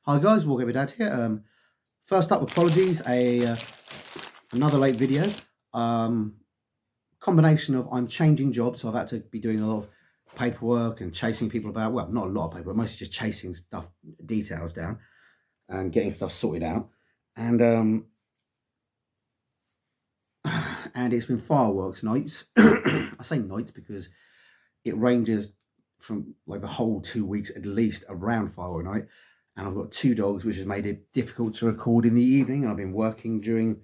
Hi guys, Walker Dad here. First up, apologies, another late video. Combination of I'm changing jobs, so I've had to be doing a lot of paperwork and chasing people about. Well, not a lot of paperwork, mostly just chasing stuff, details down, and getting stuff sorted out. And and it's been fireworks nights. I say nights because it ranges from like the whole 2 weeks at least around firework night. And I've got 2 dogs, which has made it difficult to record in the evening. And I've been working during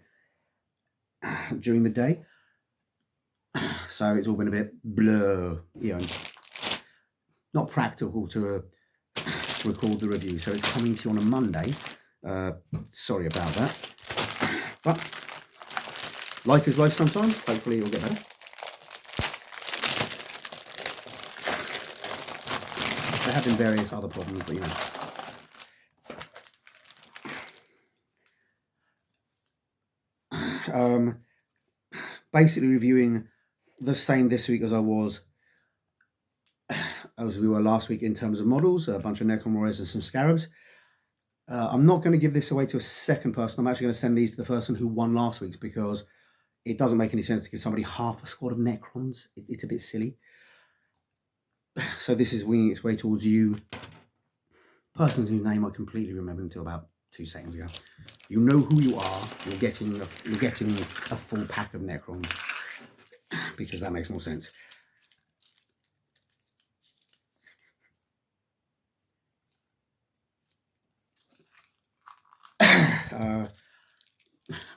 the day, so it's all been a bit blur, not practical to record the review. So it's coming to you on a Monday. Sorry about that, but life is life sometimes. Hopefully it'll get better. There have been various other problems, but basically reviewing the same this week as we were last week in terms of models, a bunch of Necron Warriors and some Scarabs. I'm not going to give this away to a second person. I'm actually going to send these to the person who won last week's, because it doesn't make any sense to give somebody half a squad of Necrons. It's a bit silly. So this is winging its way towards you. Person whose name I completely remembered until about 2 seconds ago. You know who you are. You're getting a full pack of Necrons, because that makes more sense.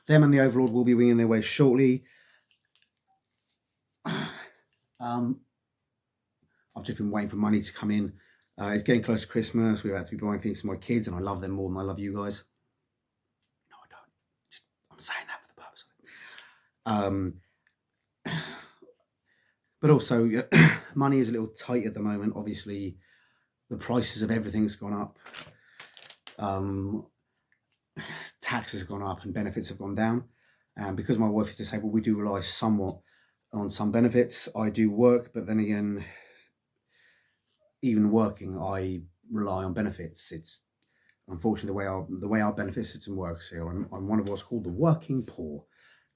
Them and the Overlord will be winging their way shortly. I've just been waiting for money to come in. It's getting close to Christmas. We've had to be buying things for my kids, and I love them more than I love you guys. No, I don't. I'm saying that for the purpose of it. But also, money is a little tight at the moment. Obviously, the prices of everything's gone up. Tax has gone up and benefits have gone down. And because my wife is disabled, we do rely somewhat on some benefits. I do work, but then again, even working, I rely on benefits. It's unfortunately the way our benefit system works here. I'm one of what's called the working poor,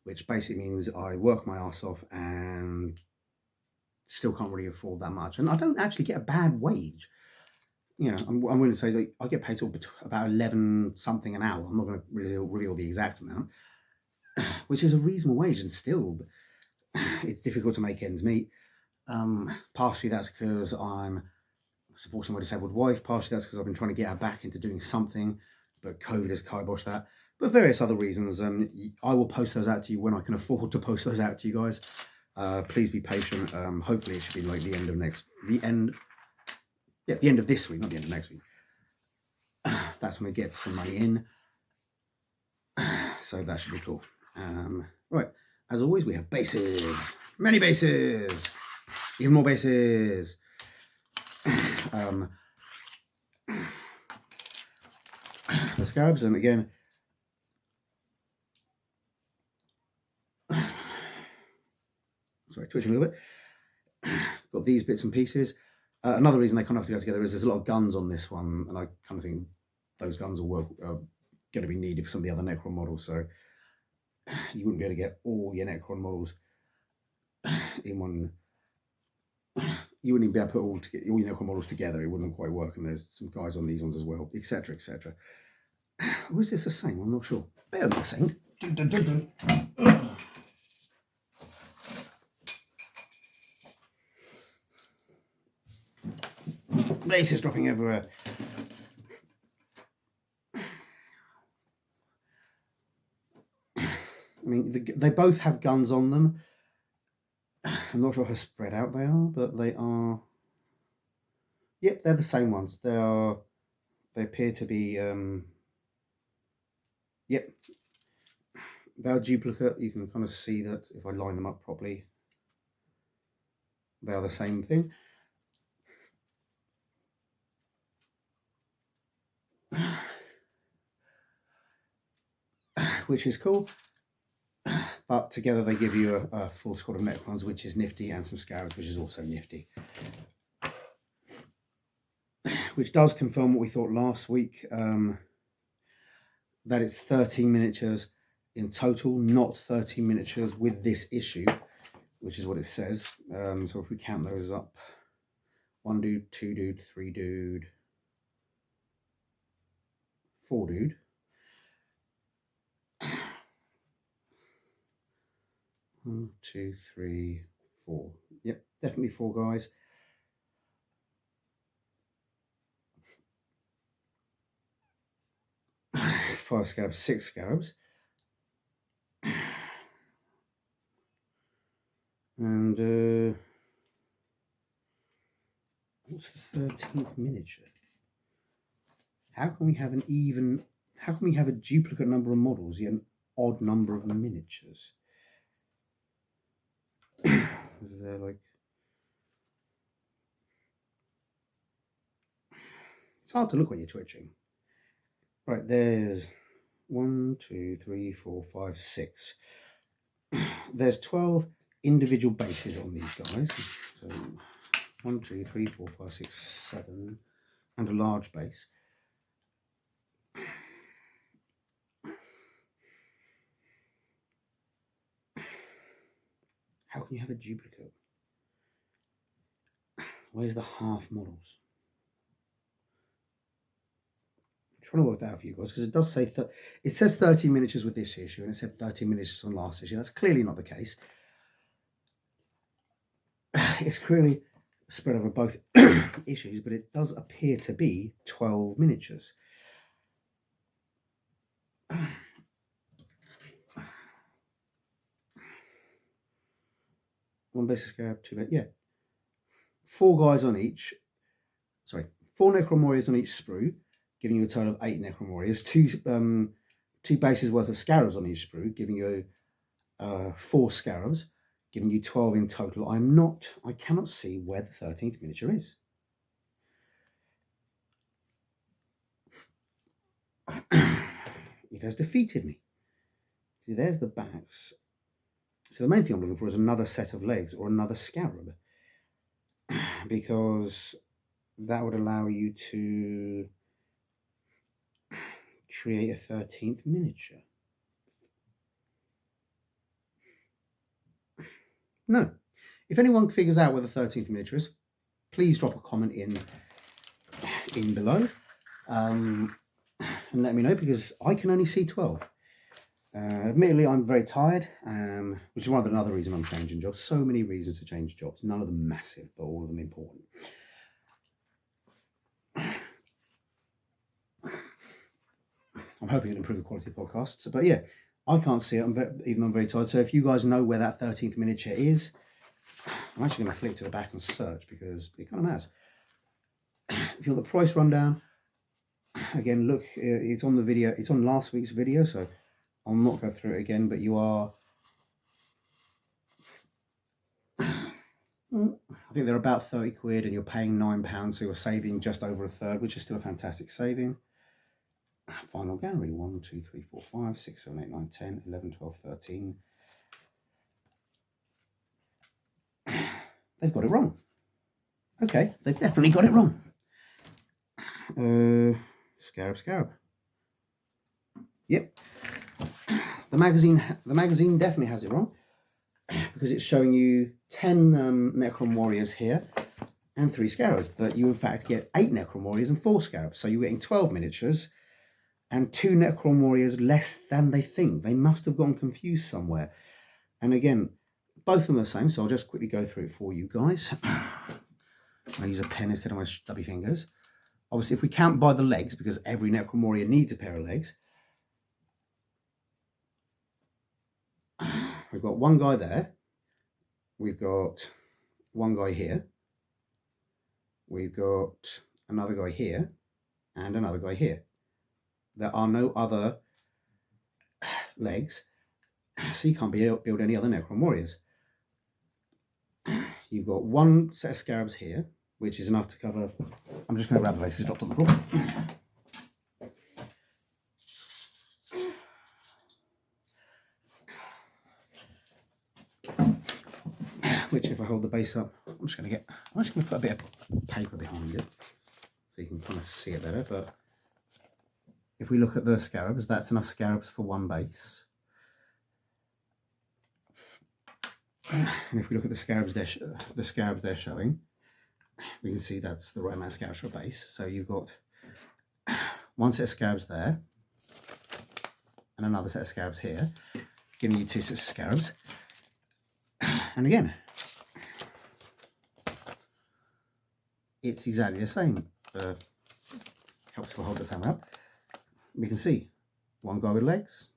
which basically means I work my ass off and still can't really afford that much. And I don't actually get a bad wage. I'm willing to say that I get paid about 11 something an hour. I'm not going to really reveal the exact amount, which is a reasonable wage, and still it's difficult to make ends meet. Partially that's because I'm supporting my disabled wife. Partially that's because I've been trying to get her back into doing something, but COVID has kiboshed that. But various other reasons. I will post those out to you when I can afford to post those out to you guys. Please be patient. Hopefully it should be like the end of this week, not the end of next week. That's when we get some money in. So that should be cool. Right, as always, we have bases. Many bases. Even more bases. The Scarabs, and again, sorry, twitching a little bit. Got these bits and pieces. Another reason they kind of have to go together is there's a lot of guns on this one, and I kind of think those guns are going to be needed for some of the other Necron models, so you wouldn't be able to get all your Necron models in one. You wouldn't even be able to put all your Necron models together. It wouldn't quite work, and there's some guys on these ones as well, etc., etc. Or is this the same? I'm not sure. Bear with me a second. Base is dropping everywhere. I mean, they both have guns on them. I'm not sure how spread out they are, but they are. Yep, they're the same ones. They appear to be. Yep, they're duplicate. You can kind of see that if I line them up properly. They are the same thing. Which is cool. But together they give you a full squad of Necrons, which is nifty, and some Scarabs, which is also nifty. which does confirm what we thought last week, that it's 13 miniatures in total, not 13 miniatures with this issue, which is what it says. So if we count those up, 1 dude, 2 dude, 3 dude, 4 dude. 1, 2, 3, 4. Yep, definitely 4 guys. Five scarabs, 6 scarabs. And what's the 13th miniature? How can we have a duplicate number of models yet an odd number of miniatures? Is there like... It's hard to look when you're twitching. Right, there's 1, 2, 3, 4, 5, 6. There's 12 individual bases on these guys. So 1, 2, 3, 4, 5, 6, 7, and a large base. How can you have a duplicate? Where's the half models? I'm trying to work that out for you guys, because it does say it says 13 miniatures with this issue, and it said 13 miniatures on last issue. That's clearly not the case. It's clearly spread over both issues, but it does appear to be 12 miniatures. One basic scarab, 2 yeah. 4 guys on each. Sorry, 4 Necron Warriors on each sprue, giving you a total of 8 Necron Warriors. 2 bases worth of scarabs on each sprue, giving you 4 scarabs, giving you 12 in total. I cannot see where the 13th miniature is. It has defeated me. See, there's the backs. So the main thing I'm looking for is another set of legs or another scarab, because that would allow you to create a 13th miniature. No. If anyone figures out where the 13th miniature is, please drop a comment in below and let me know, because I can only see 12. Admittedly, I'm very tired, which is another reason I'm changing jobs. So many reasons to change jobs, none of them massive, but all of them important. I'm hoping it'll improve the quality of podcasts, but yeah, I can't see it, even though I'm very tired. So if you guys know where that 13th miniature is, I'm actually going to flick to the back and search, because it kind of matters. If you want the price rundown, again, look, it's on the video, it's on last week's video, so I'll not go through it again, but you are, I think they're about 30 quid and you're paying £9, so you're saving just over a third, which is still a fantastic saving. Final gallery, 1, 2, 3, 4, 5, 6, 7, 8, 9, 10, 11, 12, 13. They've got it wrong. Okay, they've definitely got it wrong. Scarab. Yep. The magazine definitely has it wrong, because it's showing you 10 Necron Warriors here and 3 scarabs, but you in fact get 8 Necron Warriors and 4 scarabs, so you're getting 12 miniatures and 2 Necron Warriors less than they think. They must have gone confused somewhere. And again, both of them are the same, so I'll just quickly go through it for you guys. I use a pen instead of my stubby fingers. Obviously, if we count by the legs, because every Necron Warrior needs a pair of legs, we've got 1 guy there, we've got 1 guy here, we've got another guy here, and another guy here. There are no other legs, so you can't build any other Necron Warriors. You've got 1 set of scarabs here, which is enough to cover... I'm just going to grab the bases dropped on the floor. Which, if I hold the base up, I'm just going to put a bit of paper behind it, so so you can kind of see it better. But if we look at the scarabs, that's enough scarabs for one base. And if we look at the scarabs they're showing, we can see that's the right amount of scarabs for a base. So you've got one set of scarabs there, and another set of scarabs here, giving you 2 sets of scarabs. And again, it's exactly the same. Helps to hold the hammer up. We can see one guy with legs.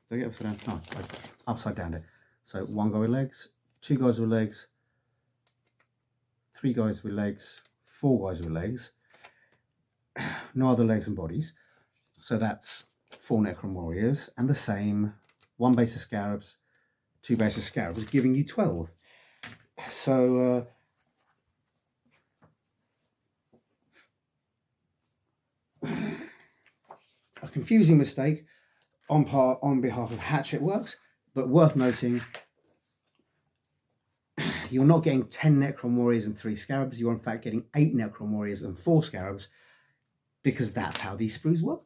Did I get upside down? No, upside down there. So one guy with legs, 2 guys with legs, 3 guys with legs, 4 guys with legs, no other legs and bodies. So that's 4 Necron Warriors, and the same, 1 base of scarabs, 2 base of scarabs, giving you 12. So a confusing mistake on behalf of Hatchet Works, but worth noting, you're not getting 10 Necron Warriors and 3 scarabs. You're in fact getting 8 Necron Warriors and 4 scarabs, because that's how these sprues work.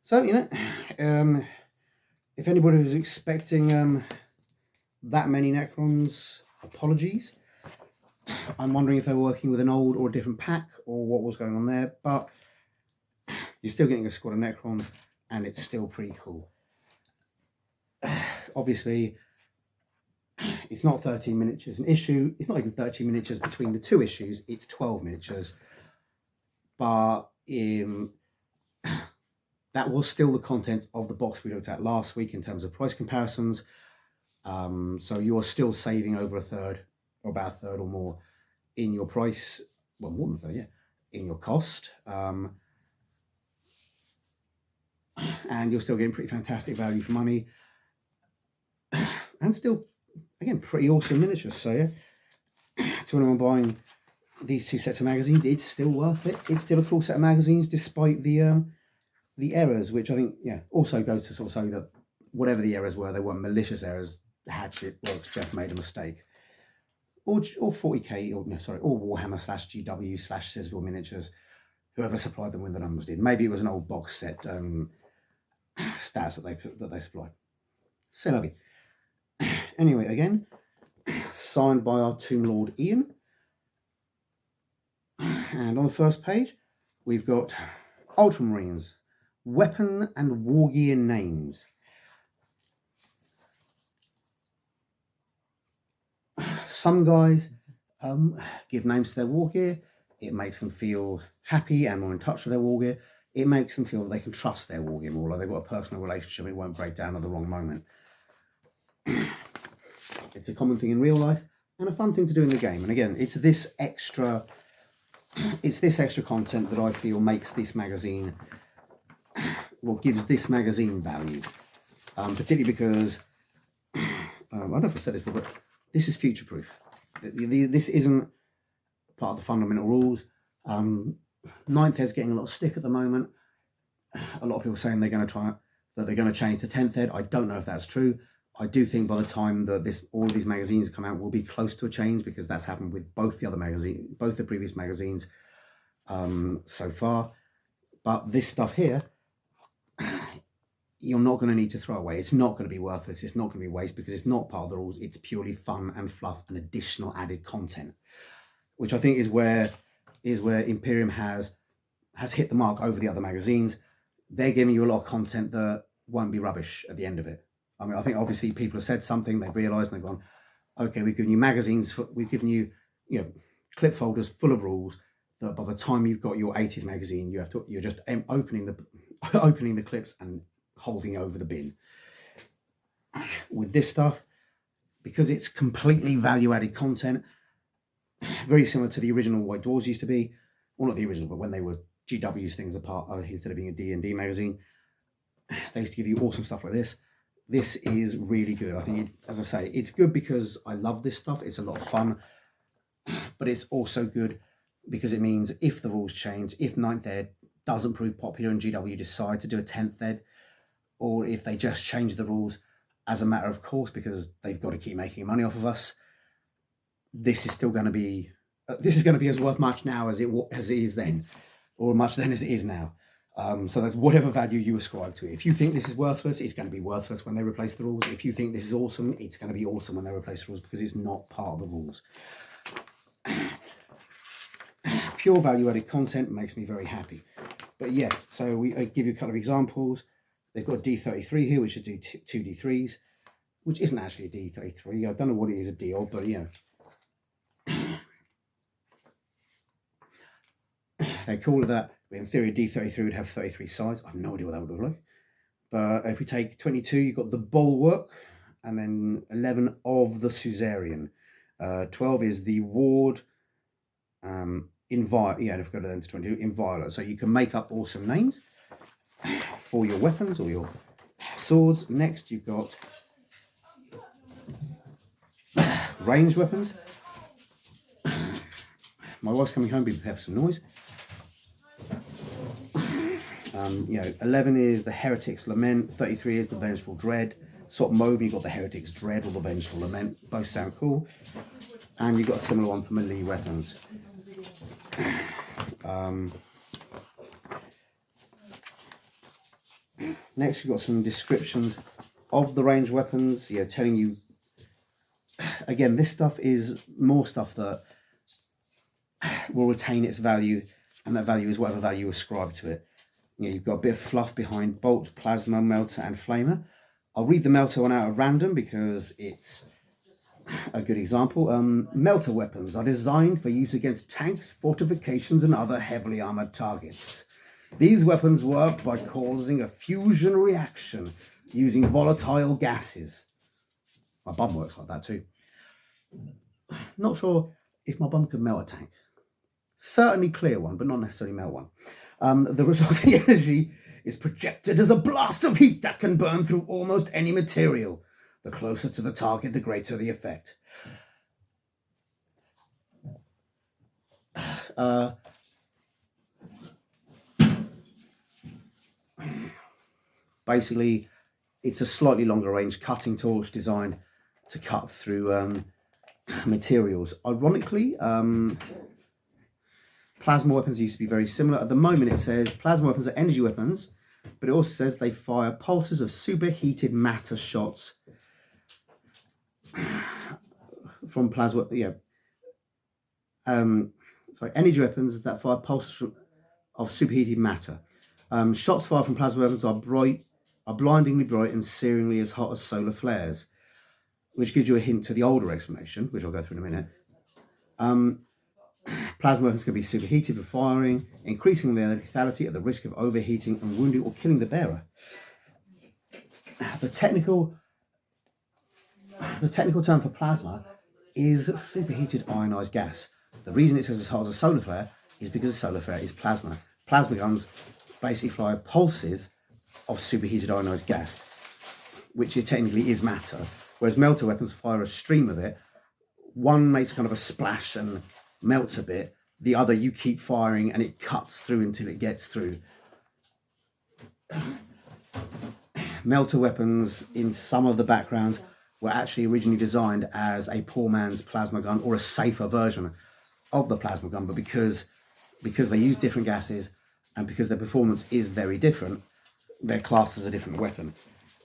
So, you know, if anybody was expecting that many Necrons, apologies. I'm wondering if they were working with an old or a different pack, or what was going on there, but you're still getting a squad of Necrons, and it's still pretty cool. Obviously, it's not 13 miniatures an issue. It's not even 13 miniatures between the 2 issues. It's 12 miniatures. But that was still the contents of the box we looked at last week in terms of price comparisons. So you're still saving over a third, or about a third or more, in your price. Well, more than a third, yeah, in your cost. And you're still getting pretty fantastic value for money. And still, again, pretty awesome miniatures. So yeah, to anyone buying these 2 sets of magazines, it's still worth it. It's still a cool set of magazines, despite the errors, which I think, yeah, also goes to sort of show that whatever the errors were, they weren't malicious errors. Hatchet Works Jeff made a mistake. Or 40k, or no, sorry, or Warhammer /GW /Sizzle miniatures, whoever supplied them when the numbers did. Maybe it was an old box set stats that they supplied. C'est la vie. Anyway, again, signed by our Tomb Lord Ian. And on the first page, we've got Ultramarines, weapon and war gear names. Some guys give names to their war gear. It makes them feel happy and more in touch with their war gear. It makes them feel that they can trust their war gear more, like they've got a personal relationship. It won't break down at the wrong moment. It's a common thing in real life and a fun thing to do in the game. And again, it's this extra content that I feel makes this magazine, well, gives this magazine value. Particularly because, I don't know if I said this before, but this is future-proof. This isn't part of the fundamental rules. Ninth Ed's getting a lot of stick at the moment. A lot of people saying they're going to change to 10th Ed. I don't know if that's true. I do think by the time that all of these magazines come out, we'll be close to a change, because that's happened with both the previous magazines so far. But this stuff here, you're not going to need to throw away. It's not going to be worthless. It's not going to be waste, because it's not part of the rules. It's purely fun and fluff and additional added content, which I think is where Imperium has hit the mark over the other magazines. They're giving you a lot of content that won't be rubbish at the end of it. I mean, I think obviously people have said something, they've realised, and they've gone, okay, we've given you magazines, we've given you, clip folders full of rules that by the time you've got your 80th magazine, you're just opening the clips and holding over the bin. With this stuff, because it's completely value-added content, very similar to the original White Dwarves used to be, well, not the original, but when they were GW's things apart, instead of being a D&D magazine, they used to give you awesome stuff like this. This is really good. I think, as I say, it's good because I love this stuff. It's a lot of fun, but it's also good because it means if the rules change, if 9th Ed doesn't prove popular and GW decide to do a 10th Ed, or if they just change the rules as a matter of course because they've got to keep making money off of us, this is still going to be this is going to be as worth much now as it is then, or much then as it is now. So that's whatever value you ascribe to it. If you think this is worthless, it's going to be worthless when they replace the rules. If you think this is awesome, it's going to be awesome when they replace the rules, because it's not part of the rules. Pure value-added content makes me very happy. But yeah, so I give you a couple of examples. They've got a D33 here, which should do two D3s, which isn't actually a D33. I don't know what it is a D of, but you know. They call it that. In theory, D33 would have 33 sides. I have no idea what that would look like. But if we take 22, you've got the bulwark, and then 11 of the suzerain. 12 is the ward. If we go to 22, Inviolate. So you can make up awesome names for your weapons or your swords. Next, you've got ranged weapons. My wife's coming home, be prepared for some noise. 11 is the Heretic's Lament, 33 is the Vengeful Dread. Swap them over, you've got the Heretic's Dread or the Vengeful Lament. Both sound cool. And you've got a similar one for melee weapons. Next, you've got some descriptions of the ranged weapons, telling you, again, this stuff is more stuff that will retain its value, and that value is whatever value you ascribe to it. You've got a bit of fluff behind Bolt, Plasma, Melter, and Flamer. I'll read the Melter one out at random because it's a good example. Melter weapons are designed for use against tanks, fortifications, and other heavily armored targets. These weapons work by causing a fusion reaction using volatile gases. My bum works like that too. Not sure if my bum could melt a tank. Certainly clear one, but not necessarily melt one. The resulting energy is projected as a blast of heat that can burn through almost any material. The closer to the target, the greater the effect. Basically, it's a slightly longer range cutting torch designed to cut through materials. Ironically, plasma weapons used to be very similar. At the moment, it says plasma weapons are energy weapons, but it also says they fire pulses of superheated matter shots from plasma. Energy weapons that fire pulses of superheated matter. Shots fired from plasma weapons are blindingly bright and searingly as hot as solar flares, which gives you a hint to the older explanation, which I'll go through in a minute. Plasma weapons can be superheated with firing, increasing their lethality at the risk of overheating and wounding or killing the bearer. The technical term for plasma is superheated ionized gas. The reason it says as hot as a solar flare is because a solar flare is plasma. Plasma guns basically fly pulses of superheated ionized gas, which it technically is matter, whereas melter weapons fire a stream of it. One makes kind of a splash and melts a bit, the other you keep firing and it cuts through until it gets through. Melter weapons in some of the backgrounds were actually originally designed as a poor man's plasma gun or a safer version of the plasma gun, but because they use different gases and because their performance is very different, they're classed as a different weapon,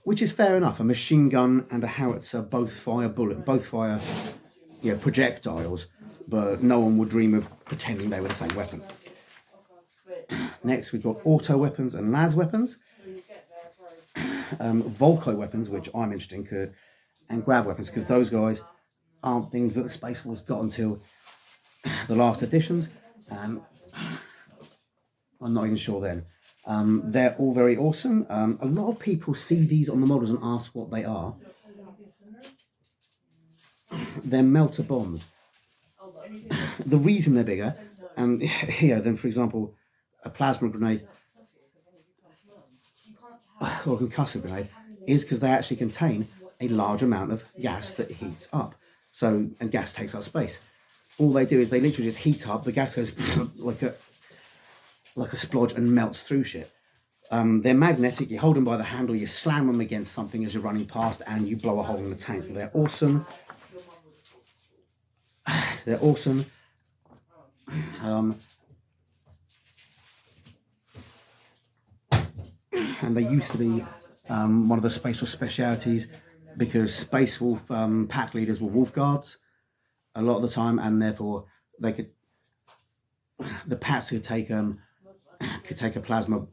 which is fair enough. A machine gun and a howitzer both fire projectiles, but no one would dream of pretending they were the same weapon. Next, we've got auto weapons and las weapons. Volko weapons, which I'm interested in, and grab weapons, because those guys aren't things that the Space Force got until the last editions. I'm not even sure then. They're all very awesome. A lot of people see these on the models and ask what they are. They're melter bombs. The reason they're bigger, and here than, for example, a plasma grenade or a concussive grenade, is because they actually contain a large amount of gas that heats up. And gas takes up space. All they do is they literally just heat up. The gas goes like a splodge and melts through shit. They're magnetic. You hold them by the handle, you slam them against something as you're running past, and you blow a hole in the tank. They're awesome. They're awesome. And they used to be one of the Space Wolf specialities, because Space Wolf pack leaders were wolf guards a lot of the time, and therefore they could, the packs could take a plasma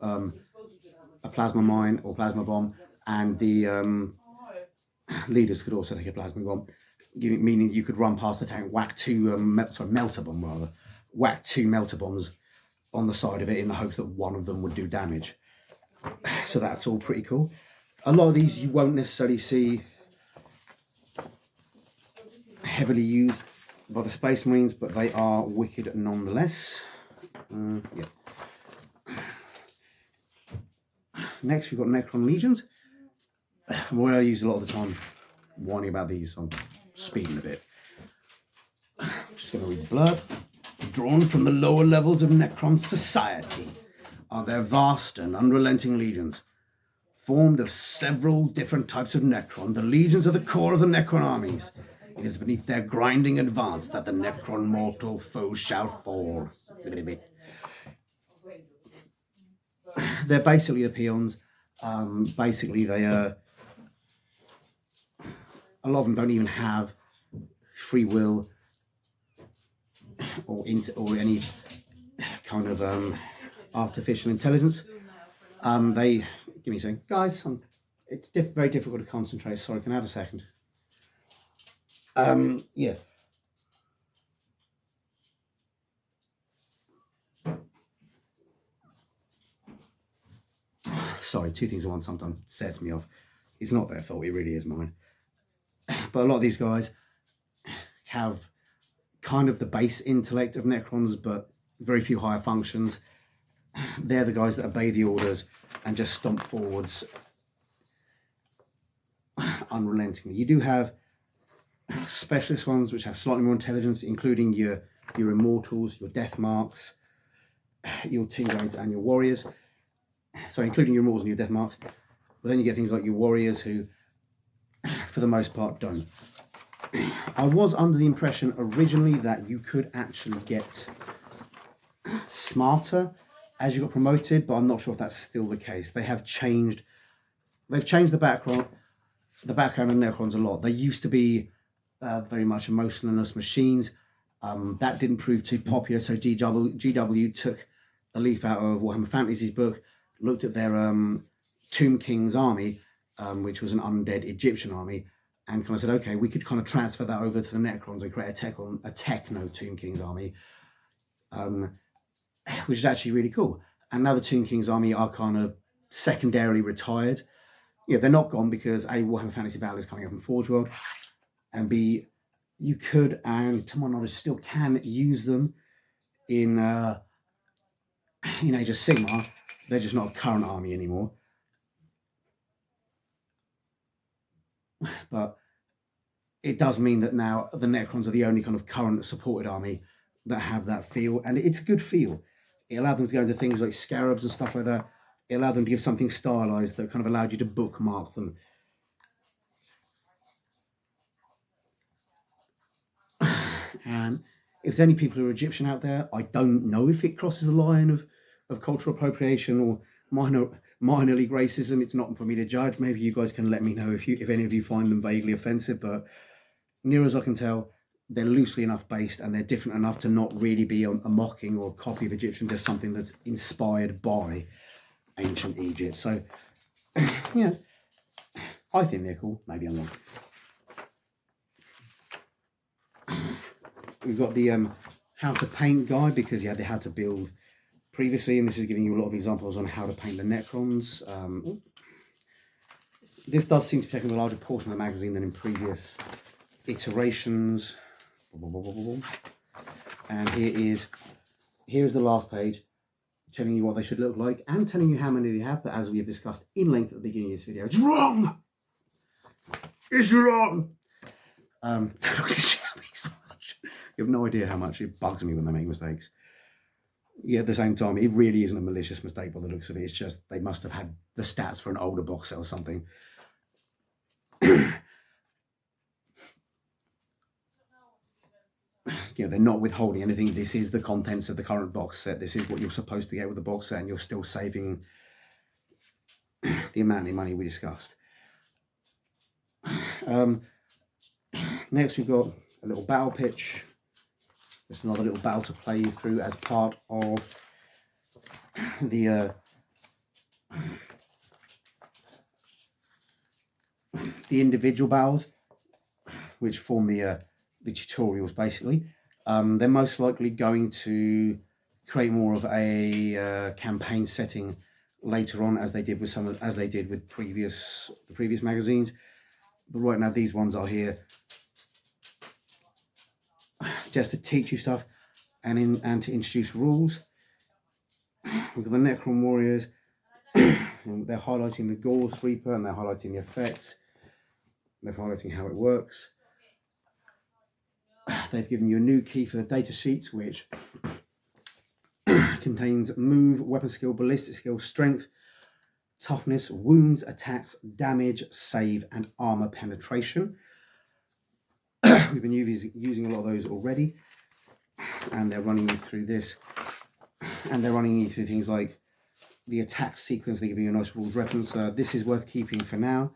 mine or plasma bomb, and the leaders could also take a plasma bomb, meaning you could run past the tank, whack two melter bomb rather, whack two melter bombs on the side of it in the hopes that one of them would do damage. So that's all pretty cool. A lot of these you won't necessarily see heavily used by the Space Marines, but they are wicked nonetheless. Yeah. Next we've got Necron Legions. What I use a lot of the time whining about these, I'm speeding a bit. Just going to read the blurb. Drawn from the lower levels of Necron society are their vast and unrelenting legions. Formed of several different types of Necron, the legions are the core of the Necron armies. It is beneath their grinding advance that the Necron mortal foe shall fall. They're basically the peons. Basically, they a lot of them don't even have free will or any kind of artificial intelligence. They give me a second, guys. It's very difficult to concentrate. Sorry, can I have a second? Yeah. Sorry, two things at once sometimes sets me off. It's not their fault, it really is mine. But a lot of these guys have kind of the base intellect of Necrons, but very few higher functions. They're the guys that obey the orders and just stomp forwards unrelentingly. You do have specialist ones which have slightly more intelligence, including your Immortals, your Death Marks, your Team Grades and your Warriors. So including your Immortals and your Death Marks. But then you get things like your Warriors who, for the most part, don't. I was under the impression originally that you could actually get smarter as you got promoted, but I'm not sure if that's still the case. They've changed the background of Necrons a lot. They used to be very much emotionless machines. That didn't prove too popular, so GW took a leaf out of Warhammer Fantasy's book, looked at their Tomb King's army, which was an undead Egyptian army, and kind of said, okay, we could kind of transfer that over to the Necrons and create a techno Tomb King's army, which is actually really cool. And now the Tomb King's army are kind of secondarily retired. Yeah, they're not gone because A, Warhammer Fantasy Battle is coming up in Forge World, and B, you could, and to my knowledge still can, use them in Age of Sigmar. They're just not a current army anymore. But it does mean that now the Necrons are the only kind of current supported army that have that feel, and it's a good feel. It allowed them to go into things like scarabs and stuff like that. It allowed them to give something stylized that kind of allowed you to bookmark them. And if there's any people who are Egyptian out there, I don't know if it crosses the line of cultural appropriation or minor league racism. It's not for me to judge. Maybe you guys can let me know if any of you find them vaguely offensive, but near as I can tell, they're loosely enough based and they're different enough to not really be a mocking or a copy of Egyptian, just something that's inspired by ancient Egypt. So, yeah, I think they're cool. Maybe I'm wrong. We've got the how to paint guide, because you had the how to build previously, and this is giving you a lot of examples on how to paint the Necrons. This does seem to be taking a larger portion of the magazine than in previous iterations. And here is the last page, telling you what they should look like and telling you how many they have. But as we have discussed in length at the beginning of this video, it's wrong. It's wrong. You have no idea how much it bugs me when they make mistakes. Yeah, at the same time, it really isn't a malicious mistake by the looks of it. It's just they must have had the stats for an older box set or something. they're not withholding anything. This is the contents of the current box set. This is what you're supposed to get with the box set, and you're still saving the amount of money we discussed. Next, we've got a little battle pitch. It's another little battle to play through as part of the individual battles, which form the tutorials. Basically, they're most likely going to create more of a campaign setting later on, as they did with the previous magazines. But right now, these ones are here just to teach you stuff and to introduce rules. We've got the Necron Warriors. They're highlighting the Gorse Reaper, and they're highlighting the effects. They're highlighting how it works. They've given you a new key for the data sheets, which contains move, weapon skill, ballistic skill, strength, toughness, wounds, attacks, damage, save, and armor penetration. We've been using a lot of those already, and they're running you through this, and they're running you through things like the attack sequence. They give you a nice rules reference. This is worth keeping for now.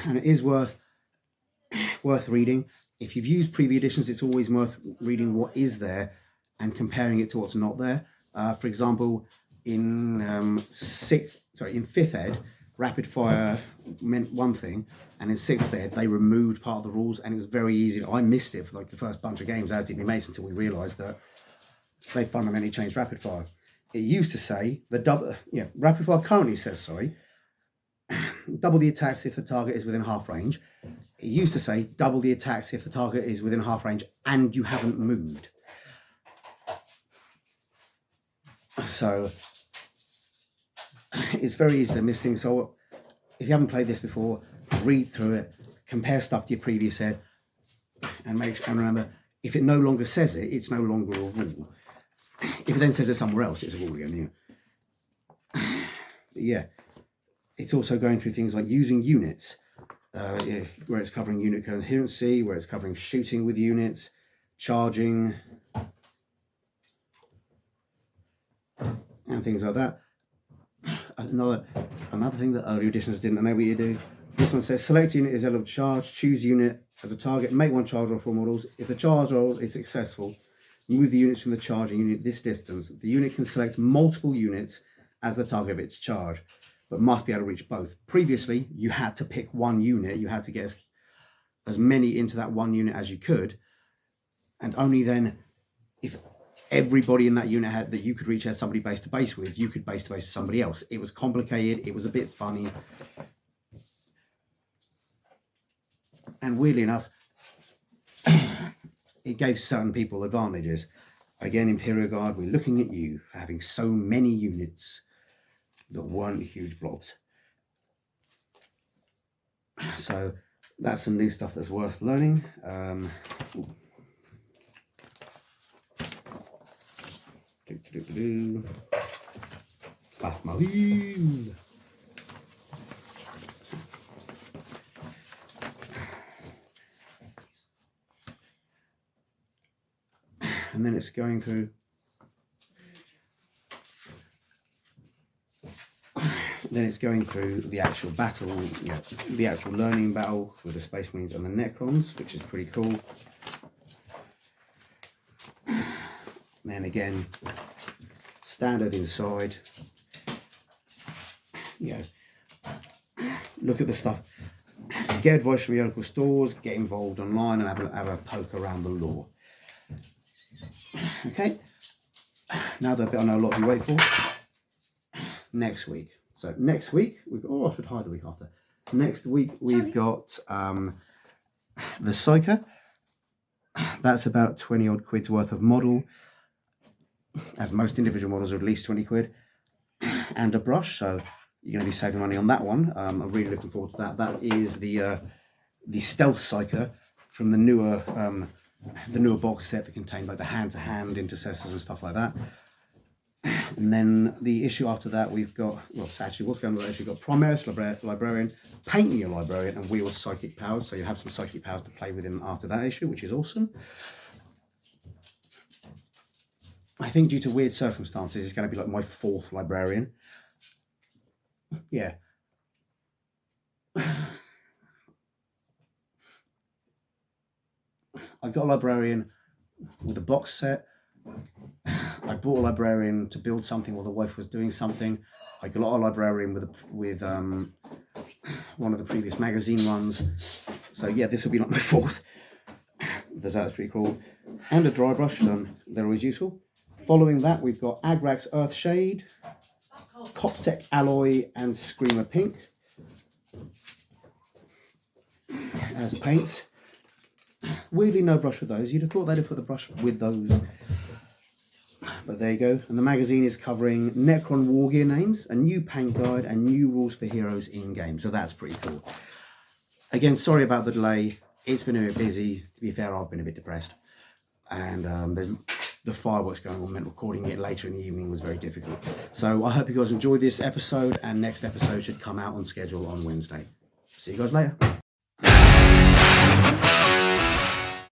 And it is worth reading. If you've used previous editions, it's always worth reading what is there and comparing it to what's not there. For example, in fifth ed, rapid fire meant one thing, and in sixth ed they removed part of the rules, and it was very easy. I missed it for like the first bunch of games, as did my mates, until we realised that they fundamentally changed rapid fire. It used to say rapid fire currently says double the attacks if the target is within half range. It used to say double the attacks if the target is within half range and you haven't moved. So it's very easy to miss things. So if you haven't played this before, read through it, compare stuff to your previous set, and remember, if it no longer says it, it's no longer a rule. If it then says it somewhere else, it's a rule again. Yeah. It's also going through things like using units, where it's covering unit coherency, where it's covering shooting with units, charging, and things like that. Another thing that earlier editions didn't enable you to do. This one says select unit is eligible to charge, choose unit as a target, make one charge roll for models. If the charge roll is successful, move the units from the charging unit this distance. The unit can select multiple units as the target of its charge, but must be able to reach both. Previously, you had to pick one unit. You had to get as many into that one unit as you could. And only then, if everybody in that unit that you could reach as somebody base to base with, you could base to base with somebody else. It was complicated. It was a bit funny. And weirdly enough, it gave certain people advantages. Again, Imperial Guard, we're looking at you for having so many units that weren't huge blobs. So that's some new stuff that's worth learning. And then it's going through the actual battle, the actual learning battle with the Space Marines and the Necrons, which is pretty cool. Then again, standard inside. Look at the stuff. Get advice from your local stores, get involved online, and have a poke around the lore. Okay, now the bit I know a lot of you wait for. Next week. So next week, I should hide the week after. Next week, we've got the Psyker. That's about 20 odd quid's worth of model, as most individual models are at least 20 quid, and a brush. So you're going to be saving money on that one. I'm really looking forward to that. That is the Stealth Psyker from the newer box set that contained like the hand-to-hand intercessors and stuff like that. And then the issue after that, we've got, well, actually what's going on is you've got Primaris Librarian, Paint Me a Librarian, and Wield Psychic Powers. So you have some psychic powers to play with him after that issue, which is awesome. I think due to weird circumstances, it's going to be like my 4th Librarian. Yeah. I got a Librarian with a box set. I bought a Librarian to build something while the wife was doing something. I got a Librarian with one of the previous magazine runs. So yeah, this will be like my 4th. That's pretty cool. And a dry brush, so they're always useful. Following that, we've got Agrax Earthshade, Coptech Alloy, and Screamer Pink as paints. Weirdly, no brush with those. You'd have thought they'd have put the brush with those. But there you go. And the magazine is covering Necron Warrior names, a new paint guide, and new rules for heroes in-game. So that's pretty cool. Again, sorry about the delay. It's been a bit busy. To be fair, I've been a bit depressed. And there's the fireworks going on meant recording it later in the evening was very difficult. So I hope you guys enjoyed this episode, and next episode should come out on schedule on Wednesday. See you guys later.